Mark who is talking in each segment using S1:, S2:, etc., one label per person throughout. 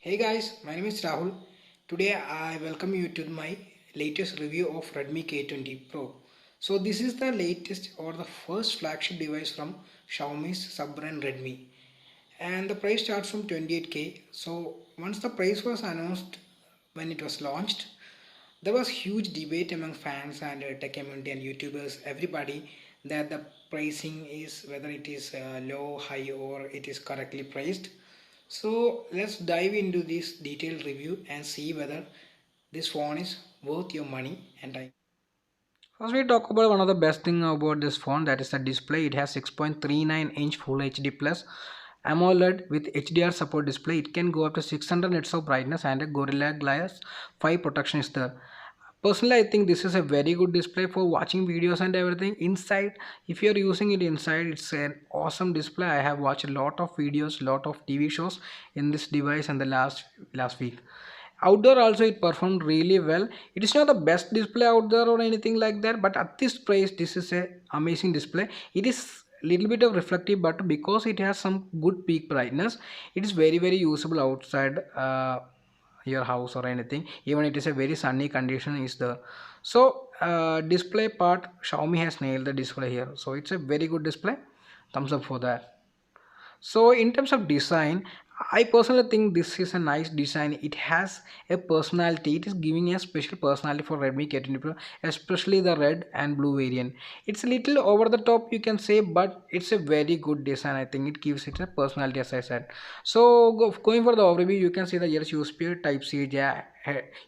S1: Hey guys, my name is Rahul. Today I welcome you to my latest review of Redmi K20 Pro. So this is the latest or the first flagship device from Xiaomi's sub-brand Redmi, and the price starts from 28K. So once the price was announced when it was launched, there was huge debate among fans and tech community and YouTubers, everybody, that the pricing is whether it is low, high, or it is correctly priced. So let's dive into this detailed review and see whether this phone is worth your money and time. First, we talk about one of the best thing about this phone, that is the display. It has 6.39-inch Full HD Plus AMOLED with HDR support display. It can go up to 600 nits of brightness and a Gorilla Glass 5 protection is there. Personally, I think this is a very good display for watching videos and everything. Inside, if you are using it inside, it's an awesome display. I have watched a lot of videos, lot of TV shows in this device in the last week. Outdoor also it performed really well. It is not the best display out there or anything like that, but at this price this is a amazing display. It is little bit of reflective, but because it has some good peak brightness, it is very usable outside your house or anything. Even it is a very sunny condition is there. So display part, Xiaomi has nailed the display here, so it's a very good display. Thumbs up for that. So in terms of design, I personally think this is a nice design. It has a personality. It is giving a special personality for Redmi K20 Pro, especially the red and blue variant. It's a little over the top, you can say, but it's a very good design. I think it gives it a personality, as I said. So going for the overview, you can see that here is USB Type C jack,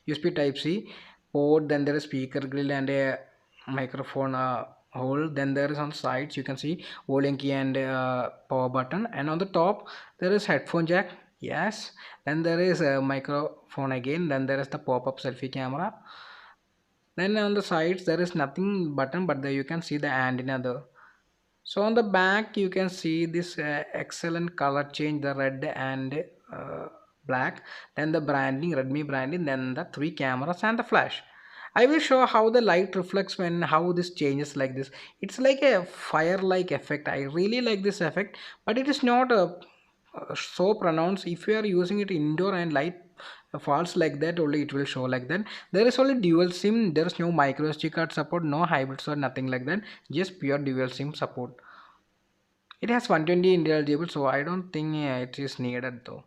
S1: USB Type C port. Then there is speaker grill and a microphone hole. Then there is on sides you can see volume key and power button, and on the top there is headphone jack. Yes, then there is a microphone again. Then there is the pop-up selfie camera. Then on the sides there is nothing button, but there you can see the antenna there. So on the back you can see this excellent color change, the red and black. Then the branding, Redmi branding, then the three cameras and the flash. I will show how the light reflects when how this changes like this. It's like a fire like effect. I really like this effect, but it is not so pronounced. If you are using it indoor and light falls like that, only it will show like that. There is only dual sim. There is no micro SD card support, no hybrids or nothing like that, just pure dual sim support. It has 120 intelligible, so I don't think it is needed though.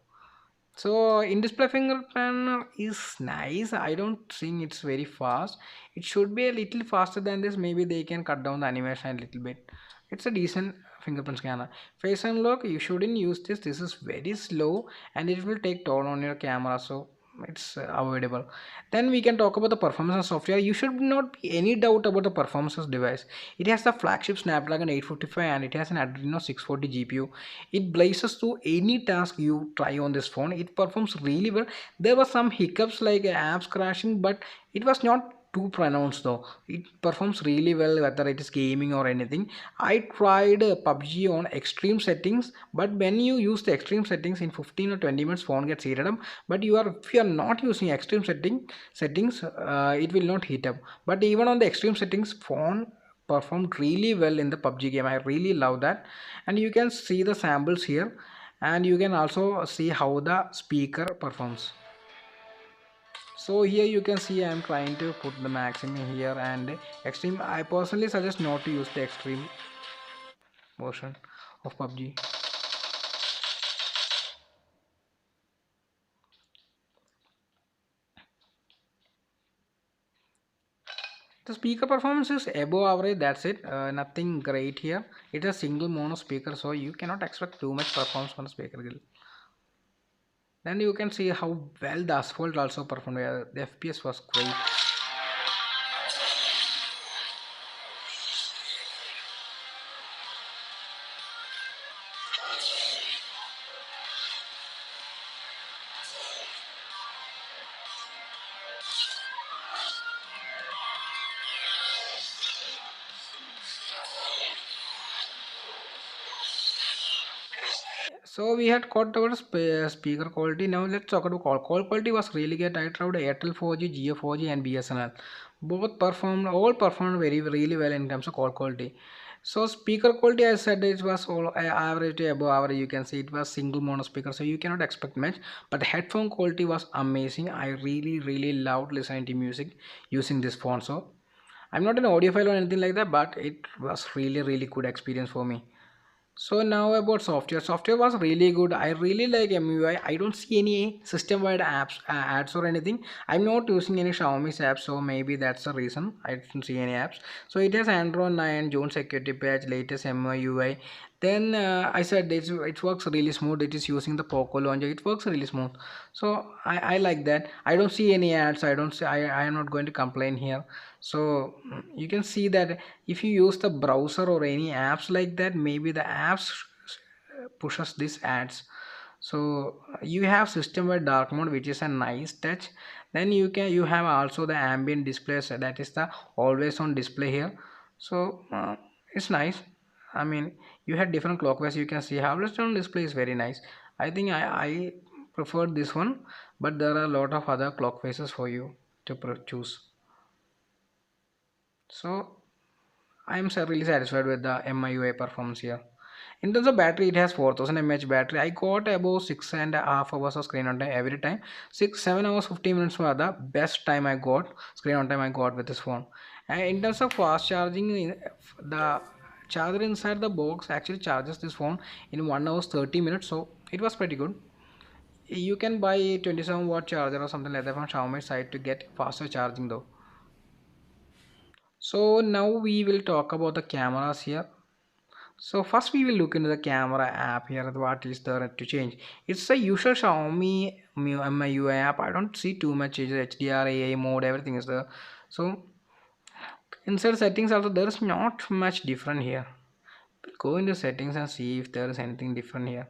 S1: So in display fingerprint is nice. I don't think it's very fast. It should be a little faster than this. Maybe they can cut down the animation a little bit. It's a decent fingerprint scanner. Face unlock, you shouldn't use this. This is very slow and it will take toll on your camera. So it's avoidable. Then we can talk about the performance of software. You should not be any doubt about the performance of device. It has the flagship Snapdragon 855 and it has an Adreno 640 GPU. It blazes through any task you try on this phone. It performs really well. There were some hiccups like apps crashing, but it was not too pronounced though. It performs really well whether it is gaming or anything. I tried PUBG on extreme settings, but when you use the extreme settings in 15 or 20 minutes, phone gets heated up. But if you are not using extreme settings, it will not heat up. But even on the extreme settings, phone performed really well in the PUBG game. I really love that. And you can see the samples here, and you can also see how the speaker performs. So here you can see I am trying to put the maximum here and extreme. I personally suggest not to use the extreme version of PUBG. The speaker performance is above average, that's it. Nothing great here. It is a single mono speaker, so you cannot expect too much performance from the speaker grill. Then you can see how well the asphalt also performed. The FPS was great. So we had got our speaker quality. Now let's talk about call quality was really good. I tried Airtel 4G, Jio 4G and BSNL. Both performed, all performed very really well in terms of call quality. So speaker quality, I said it was all average to above average. You can see it was single mono speaker, so you cannot expect much. But the headphone quality was amazing. I really loved listening to music using this phone. So I'm not an audiophile or anything like that, but it was really good experience for me. So now about software. Software was really good. I really like MUI. I don't see any system-wide apps, ads or anything. I'm not using any Xiaomi's apps, so maybe that's the reason I didn't see any apps. So it has Android 9, June security patch, latest MUI. Then I said it works really smooth. It is using the Poco launcher. It works really smooth. So I like that. I don't see any ads. I don't see. I am not going to complain here. So you can see that if you use the browser or any apps like that, maybe the apps pushes these ads. So you have system wide dark mode, which is a nice touch. Then you have also the ambient display, so that is the always on display here. So it's nice. I mean, you had different clockwise. You can see always on display is very nice. I think I prefer this one, but there are a lot of other clock faces for you to choose. So I'm really satisfied with the MIUI performance here. In terms of battery, it has 4000 mAh battery. I got about 6.5 hours of screen on time every time. 7 hours 15 minutes were the best time I got screen on time I got with this phone. And in terms of fast charging, the charger inside the box actually charges this phone in 1 hour 30 minutes. So it was pretty good. You can buy 27-watt charger or something like that from Xiaomi site to get faster charging though. So now we will talk about the cameras here. So first we will look into the camera app here. What is there to change? It's the usual Xiaomi MIUI app. I don't see too much changes. HDR, AI mode, everything is there. So inside settings also there is not much different here. We'll go into settings and see if there is anything different here.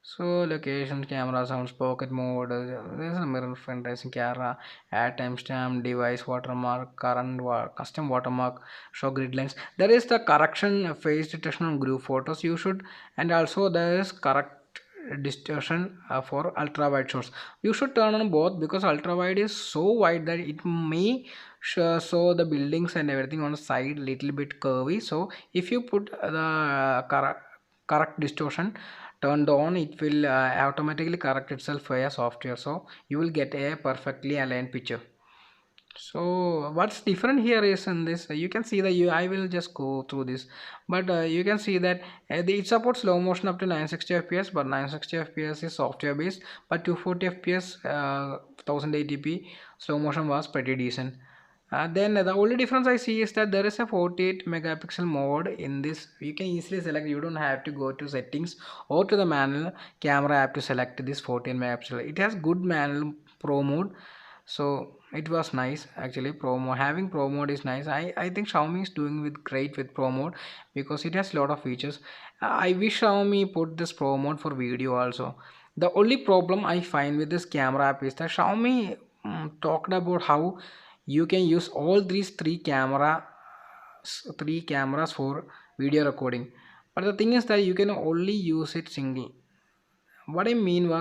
S1: So location, camera, sounds, pocket mode, there's a mirror front facing camera, add timestamp, device watermark, current custom watermark, show grid lines. There is the correction face detection on group photos you should, and also there is correct distortion for ultra wide shots. You should turn on both because ultra wide is so wide that it may show the buildings and everything on the side little bit curvy. So if you put the correct distortion turned on, it will automatically correct itself via software, so you will get a perfectly aligned picture. So what's different here is in this, you can see that I will just go through this, but you can see that it supports slow motion up to 960 fps, but 960 fps is software based, but 240 fps 1080p slow motion was pretty decent. Then the only difference I see is that there is a 48 megapixel mode in this. You can easily select. You don't have to go to settings or to the manual camera app to select this 14 megapixel. It has good manual pro mode, so it was nice actually. Pro mode, having pro mode is nice. I think Xiaomi is doing with great with pro mode because it has a lot of features. I wish Xiaomi put this pro mode for video also. The only problem I find with this camera app is that Xiaomi talked about how you can use all these three cameras for video recording, but the thing is that you can only use it single. What I mean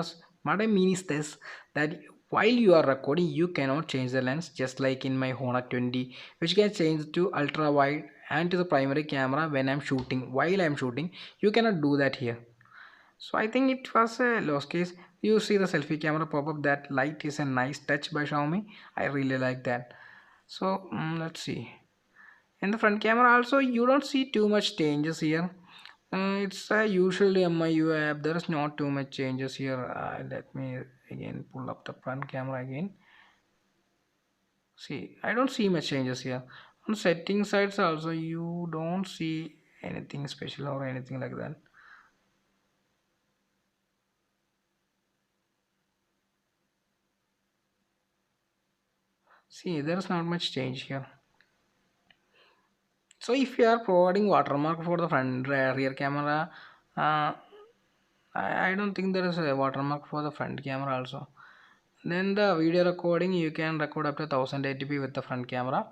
S1: is this, that while you are recording you cannot change the lens, just like in my Honor 20, which can change to ultra wide and to the primary camera when I'm shooting. While I'm shooting, you cannot do that here. So I think it was a lost case. You see the selfie camera pop up. That light is a nice touch by Xiaomi. I really like that. So let's see. In the front camera also you don't see too much changes here. It's a usually MIUI app. There is not too much changes here. Let me again pull up the front camera again. See, I don't see much changes here. On setting sides also you don't see anything special or anything like that. See, there is not much change here. So if you are providing watermark for the front rear camera, uh, I don't think there is a watermark for the front camera also. Then the video recording, you can record up to 1080p with the front camera,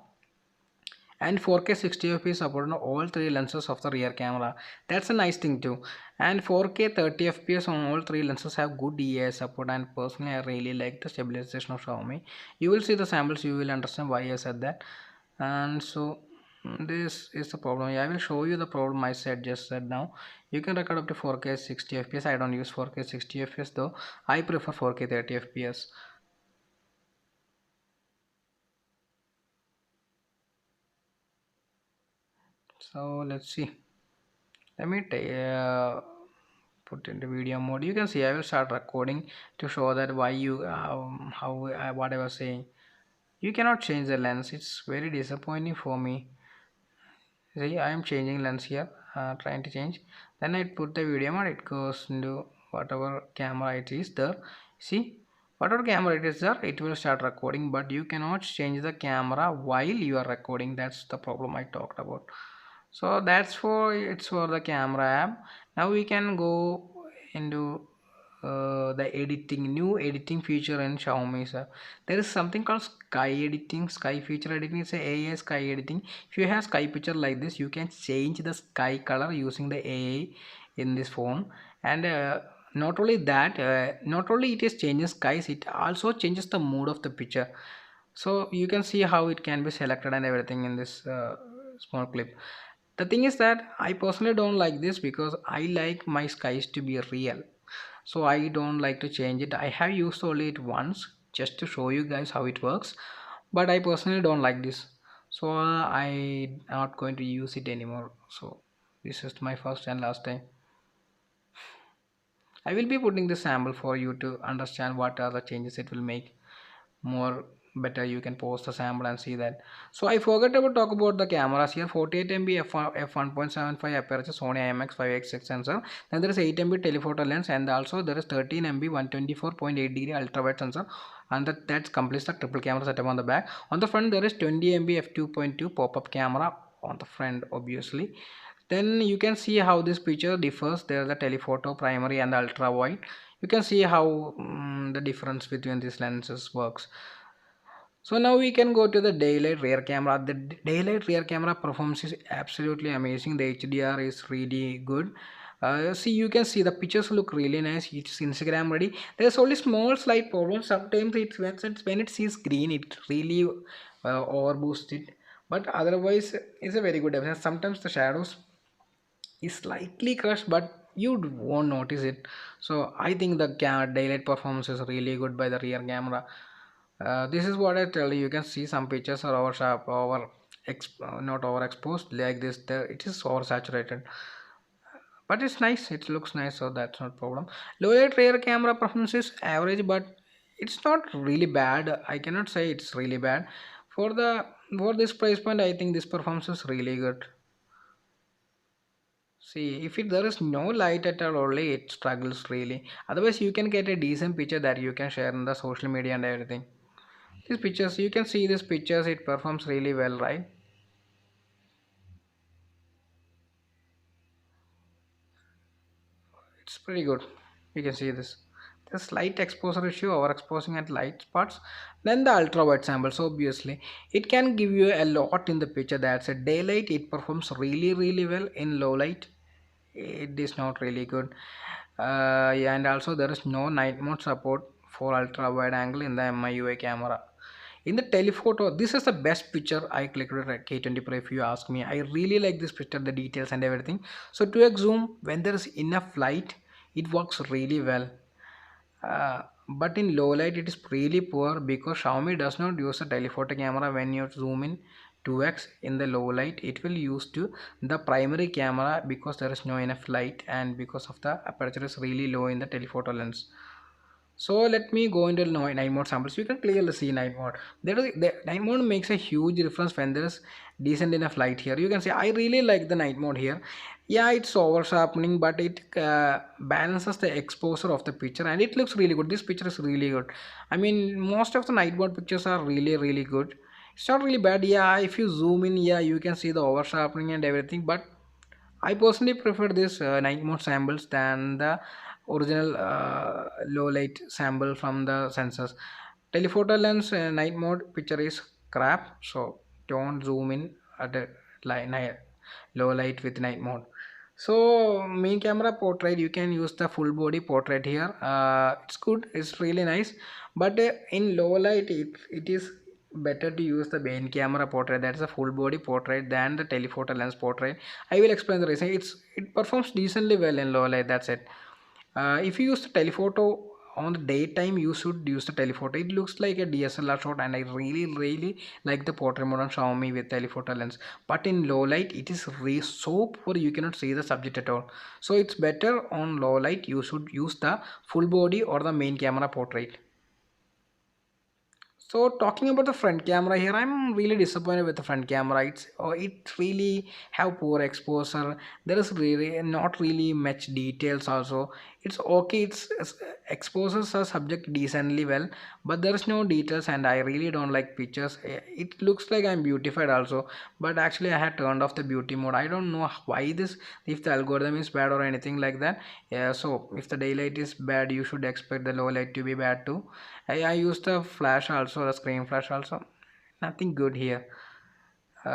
S1: and 4K 60fps support on all three lenses of the rear camera. That's a nice thing too. And 4K 30fps on all three lenses have good EA support, and personally I really like the stabilization of Xiaomi. You will see the samples, you will understand why I said that. And so This is the problem. Yeah, I will show you the problem I said now. You can record up to 4K 60 fps. I don't use 4K 60 fps though. I prefer 4K 30 fps. So let's see. Let me put into video mode. You can see I will start recording to show that why you how what I was saying. You cannot change the lens. It's very disappointing for me. See, I am changing lens here, trying to change. Then I put the video mode. It goes into whatever camera it is there. See, whatever camera it is there, it will start recording. But you cannot change the camera while you are recording. That's the problem I talked about. So that's for it's for the camera app. Now we can go into the editing, new editing feature in Xiaomi. So there is something called sky editing, sky feature editing. It's a AI sky editing. If you have sky picture like this, you can change the sky color using the AI in this phone. And not only that, not only it is changes skies, it also changes the mood of the picture. So you can see how it can be selected and everything in this small clip. The thing is that I personally don't like this because I like my skies to be real, so I don't like to change it. I have used only it once just to show you guys how it works, but I personally don't like this, so I not going to use it anymore. So this is my first and last time. I will be putting the sample for you to understand what are the changes it will make more better. You can post the sample and see that. So I forgot to talk about the cameras here. 48 MB f1.75 aperture Sony IMX 5x6 sensor. Then there is 8 MB telephoto lens, and also there is 13 MB 124.8 degree ultra wide sensor, and that completes the triple camera setup on the back. On the front there is 20 MB f2.2 pop-up camera on the front obviously. Then you can see how this picture differs. There is the telephoto primary and the ultra wide. You can see how the difference between these lenses works. So now we can go to the daylight rear camera. The daylight rear camera performance is absolutely amazing. The HDR is really good. See, you can see the pictures look really nice. It's Instagram ready. There's only small slight problem. Sometimes when it sees green, it really overboosts it. But otherwise, it's a very good device. Sometimes the shadows is slightly crushed, but you won't notice it. So I think the daylight performance is really good by the rear camera. This is what I tell you. You can see some pictures are over sharp, not overexposed like this. There it is oversaturated, but it's nice. It looks nice, so that's not problem. Low light rear camera performance is average, but it's not really bad. I cannot say it's really bad. For the for this price point, I think this performance is really good. See, if there is no light at all, only it struggles really. Otherwise, you can get a decent picture that you can share in the social media and everything. These pictures, you can see these pictures, it performs really well, right? It's pretty good. You can see this. The slight exposure issue, overexposing at light spots. Then the ultra wide samples, obviously. It can give you a lot in the picture. That's a daylight, it performs really, really well. In low light, it is not really good. Yeah, and also there is no night mode support for ultra wide angle in the MIUI camera. In the telephoto, this is the best picture I clicked with a K20 Pro. If you ask me, I really like this picture, the details and everything. So 2x zoom, when there is enough light, it works really well. But in low light it is really poor because Xiaomi does not use a telephoto camera. When you zoom in 2x in the low light, it will use to the primary camera because there is no enough light, and because of the aperture is really low in the telephoto lens. So let me go into night mode samples. You can clearly see night mode. The night mode makes a huge difference when there is decent enough light here. You can see I really like the night mode here. Yeah, it's over sharpening, but it balances the exposure of the picture and it looks really good. This picture is really good. I mean, most of the night mode pictures are really good. It's not really bad. Yeah, if you zoom in, yeah, you can see the over sharpening and everything, but I personally prefer this night mode samples than the original low light sample from the sensors. Telephoto lens night mode picture is crap, so don't zoom in at a low light with night mode. So main camera portrait, you can use the full body portrait here. It's good, it's really nice, but in low light it is better to use the main camera portrait, that's a full body portrait, than the telephoto lens portrait. I will explain the reason. It performs decently well in low light, that's it. If you use the telephoto on the daytime, you should use the telephoto. It looks like a DSLR shot, and I really like the portrait mode on Xiaomi with telephoto lens. But in low light, it is so poor you cannot see the subject at all. So it's better on low light. You should use the full body or the main camera portrait. So talking about the front camera here, I'm really disappointed with the front camera. It really have poor exposure. There is really not really much details also. It's okay. It's exposes a subject decently well, but there is no details, and I really don't like pictures. It looks like I'm beautified also, but actually I had turned off the beauty mode. I don't know why this, if the algorithm is bad or anything like that. Yeah, so if the daylight is bad, you should expect the low light to be bad too. I used the flash also, the screen flash also. Nothing good here.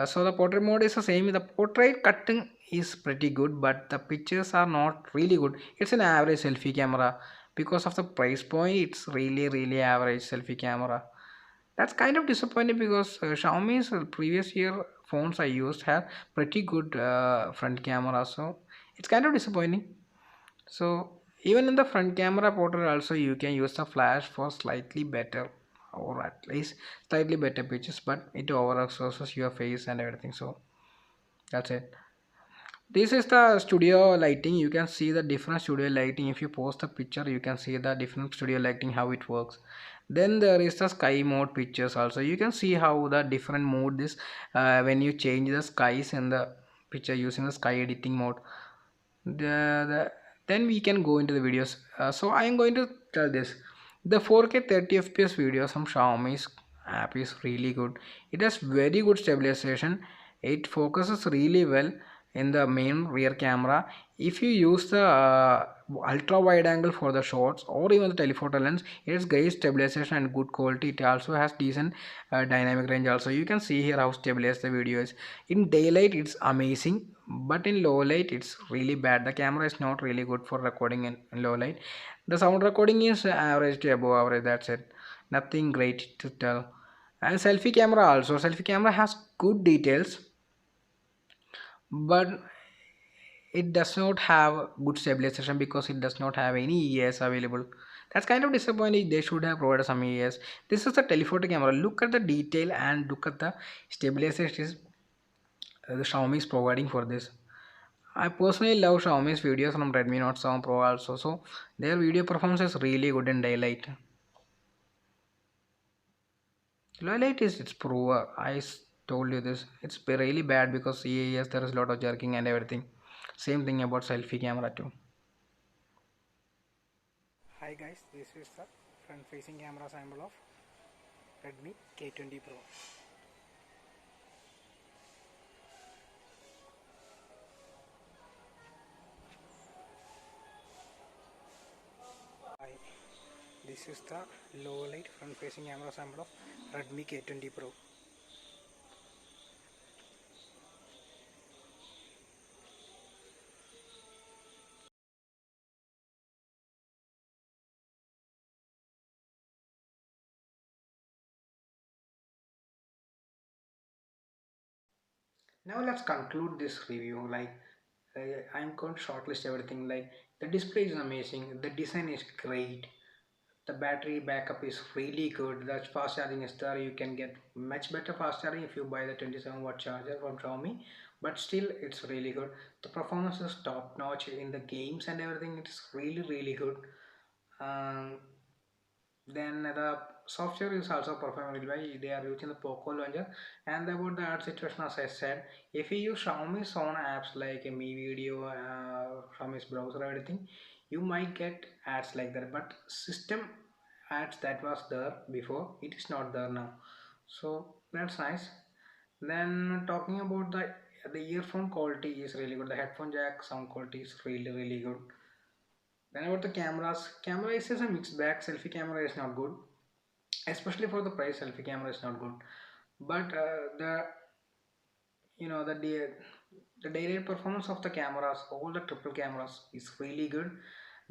S1: So the portrait mode is the same. The portrait cutting is pretty good, but the pictures are not really good. It's an average selfie camera. Because of the price point, it's really average selfie camera. That's kind of disappointing because Xiaomi's previous year phones I used have pretty good front camera. So it's kind of disappointing. So even in the front camera portrait also, you can use the flash for slightly better, or at least slightly better pictures, but it overexposes your face and everything. So that's it. This is the studio lighting. You can see the different studio lighting. If you post the picture, you can see the different studio lighting, how it works. Then there is the sky mode pictures also. You can see how the different mode is when you change the skies in the picture using the sky editing mode. Then we can go into the videos. So I am going to tell this: the 4K 30 fps videos from Xiaomi's app is really good. It has very good stabilization. It focuses really well in the main rear camera. If you use the ultra wide angle for the shots, or even the telephoto lens, it has great stabilization and good quality. It also has decent dynamic range also. You can see here how stabilized the video is. In daylight it's amazing, but in low light it's really bad. The camera is not really good for recording in low light. The sound recording is average to above average, that's it. Nothing great to tell. And selfie camera also, selfie camera has good details, but it does not have good stabilization because it does not have any ES available. That's kind of disappointing. They should have provided some ES. This is a telephoto camera. Look at the detail and look at the stabilization the Xiaomi is providing for this. I personally love Xiaomi's videos from Redmi Note 7 Pro also. So their video performance is really good in daylight. Low light is it's poor. Told you this. It's really bad because yes, there is a lot of jerking and everything. Same thing about selfie camera too. Hi guys, this is the front facing camera sample of Redmi K20 Pro. Hi, this is the low light front facing camera sample of Redmi K20 Pro. Now let's conclude this review. I'm going to shortlist everything. Like the display is amazing, the design is great, the battery backup is really good, the fast charging is there. You can get much better fast charging if you buy the 27-watt charger from Xiaomi, but still it's really good. The performance is top notch in the games and everything. It's really good. um, then the software is also performing well. They are using the Poco launcher. And about the ad situation, as I said, if you use Xiaomi's own apps like Mi Video, Xiaomi's browser, everything, you might get ads like that. But system ads that was there before, it is not there now. So that's nice. Then talking about the earphone quality is really good. The headphone jack sound quality is really good. Then about the cameras, camera is a mixed bag. Selfie camera is not good, especially for the price. Selfie camera is not good, but the you know the daylight performance of the cameras, all the triple cameras, is really good.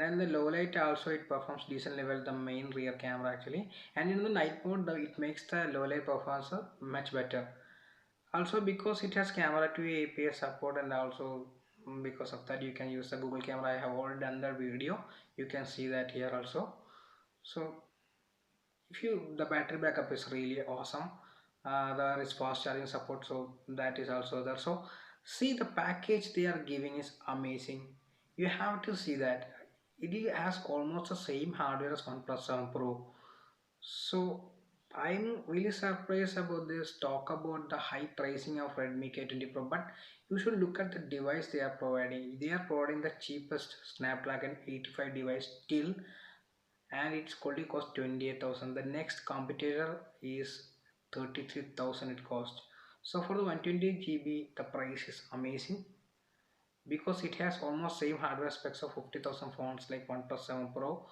S1: Then the low light also it performs decent level the main rear camera actually, and in the night mode it makes the low light performance much better. Also because it has camera to APS support, and also because of that you can use the Google camera. I have already done the video. You can see that here also. So if you the battery backup is really awesome. There is fast charging support, so that is also there. So see the package they are giving is amazing. You have to see that it has almost the same hardware as OnePlus 7 Pro. So I'm really surprised about this talk about the high pricing of Redmi K20 Pro, but you should look at the device they are providing. They are providing the cheapest Snapdragon 85 device still, and it's only cost 28,000. The next competitor is 33,000 it cost. So for the 120 GB the price is amazing because it has almost same hardware specs of 50,000 phones like OnePlus 7 Pro.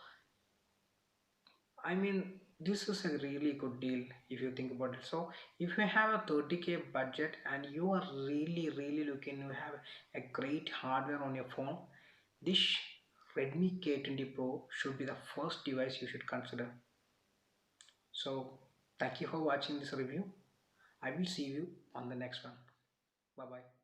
S1: I mean, this is a really good deal if you think about it. So, if you have a 30K budget and you are really looking to have a great hardware on your phone, this Redmi K20 Pro should be the first device you should consider. So, thank you for watching this review. I will see you on the next one. Bye bye.